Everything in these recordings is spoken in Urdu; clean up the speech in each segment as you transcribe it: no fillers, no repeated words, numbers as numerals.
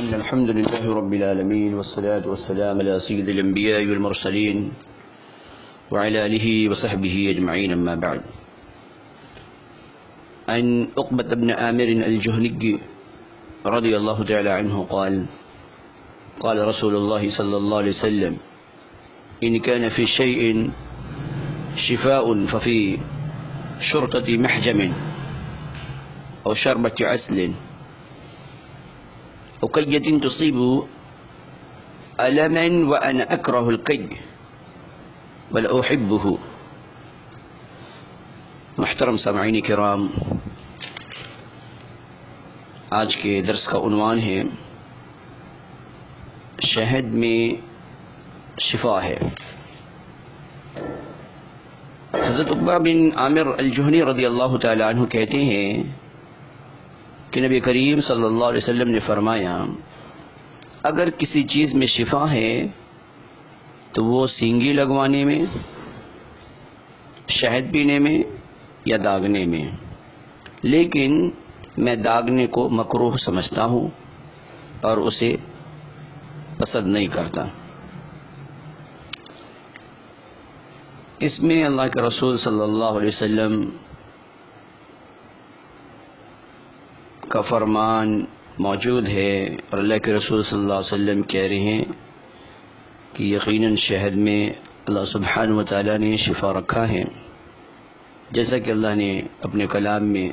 إن الحمد لله رب العالمين والصلاة والسلام على سيد الأنبياء والمرسلين وعلى آله وصحبه أجمعين أما بعد. عن عقبة بن عامر الجهني رضي الله تعالى عنه قال قال رسول الله صلى الله عليه وسلم إن كان في شيء شفاء ففي شرطة محجم أو شربة عسل أو كية تصيب ألما وأنا أكره الكي ولا أحبه. محترم سامعین کرام، آج کے درس کا عنوان ہے شہد میں شفا ہے۔ حضرت عقبہ بن عامر الجہنی رضی اللہ تعالی عنہ کہتے ہیں کہ نبی کریم صلی اللہ علیہ وسلم نے فرمایا، اگر کسی چیز میں شفا ہے تو وہ سینگی لگوانے میں، شہد پینے میں یا داغنے میں، لیکن میں داغنے کو مکروہ سمجھتا ہوں اور اسے پسند نہیں کرتا۔ اس میں اللہ کے رسول صلی اللہ علیہ وسلم کا فرمان موجود ہے، اور اللہ کے رسول صلی اللہ علیہ وسلم کہہ رہے ہیں کہ یقیناً شہد میں اللہ سبحانہ و تعالیٰ نے شفا رکھا ہے، جیسا کہ اللہ نے اپنے کلام میں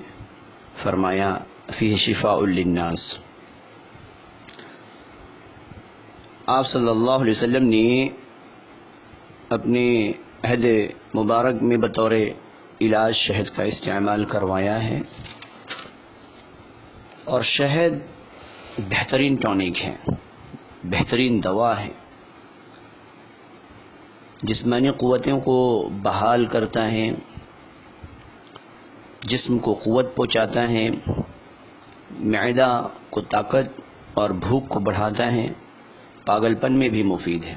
فرمایا فیہ شفاء للناس۔ آپ صلی اللہ علیہ وسلم نے اپنے عہد مبارک میں بطور علاج شہد کا استعمال کروایا ہے، اور شہد بہترین ٹونک ہے، بہترین دوا ہے، جسمانی قوتوں کو بحال کرتا ہے، جسم کو قوت پہنچاتا ہے، معدہ کو طاقت اور بھوک کو بڑھاتا ہے، پاگل پن میں بھی مفید ہے،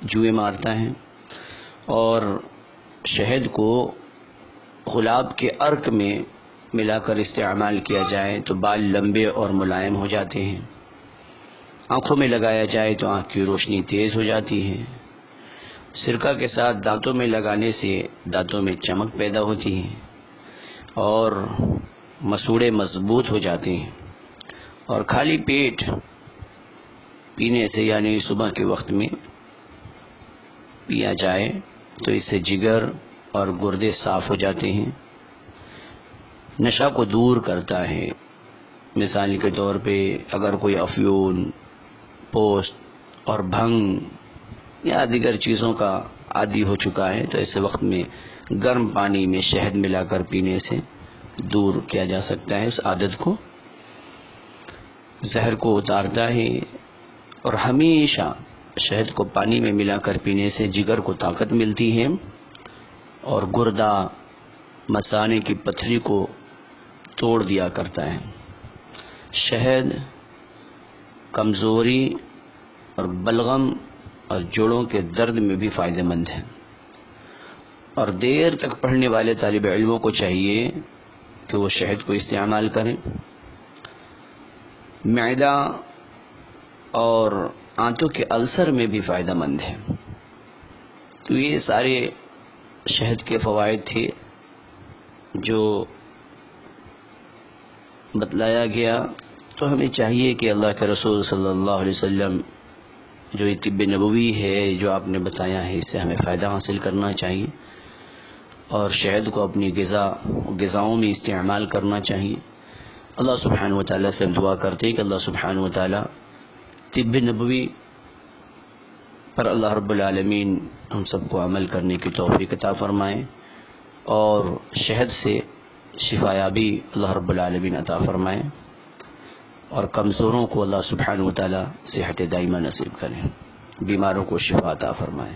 جوئے مارتا ہے۔ اور شہد کو گلاب کے عرق میں ملا کر استعمال کیا جائے تو بال لمبے اور ملائم ہو جاتے ہیں، آنکھوں میں لگایا جائے تو آنکھ کی روشنی تیز ہو جاتی ہے، سرکہ کے ساتھ دانتوں میں لگانے سے دانتوں میں چمک پیدا ہوتی ہے، اور مسوڑے مضبوط ہو جاتے ہیں، اور خالی پیٹ پینے سے یعنی صبح کے وقت میں پیا جائے تو اس سے جگر اور گردے صاف ہو جاتے ہیں، نشہ کو دور کرتا ہے۔ مثال کے طور پہ اگر کوئی افیون، پوست اور بھنگ یا دیگر چیزوں کا عادی ہو چکا ہے تو اس وقت میں گرم پانی میں شہد ملا کر پینے سے دور کیا جا سکتا ہے اس عادت کو، زہر کو اتارتا ہے۔ اور ہمیشہ شہد کو پانی میں ملا کر پینے سے جگر کو طاقت ملتی ہے، اور گردہ مثانے کی پتھری کو توڑ دیا کرتا ہے۔ شہد کمزوری اور بلغم اور جوڑوں کے درد میں بھی فائدہ مند ہے، اور دیر تک پڑھنے والے طالب علموں کو چاہیے کہ وہ شہد کو استعمال کریں۔ معدہ اور آنتوں کے السر میں بھی فائدہ مند ہے۔ تو یہ سارے شہد کے فوائد تھے جو بتلایا گیا، تو ہمیں چاہیے کہ اللہ کے رسول صلی اللہ علیہ وسلم جو یہ طب نبوی ہے جو آپ نے بتایا ہے، اس سے ہمیں فائدہ حاصل کرنا چاہیے، اور شہد کو اپنی غذاؤں میں استعمال کرنا چاہیے۔ اللہ سبحانہ و تعالیٰ سے دعا کرتے کہ اللہ سبحانہ و تعالیٰ طب نبوی پر اللہ رب العالمین ہم سب کو عمل کرنے کی توفیق عطا فرمائے، اور شہد سے شفایابی اللہ رب العالمین عطا فرمائے، اور کمزوروں کو اللہ سبحانہ و تعالیٰ صحت دائمہ نصیب کریں، بیماروں کو شفا عطا فرمائے۔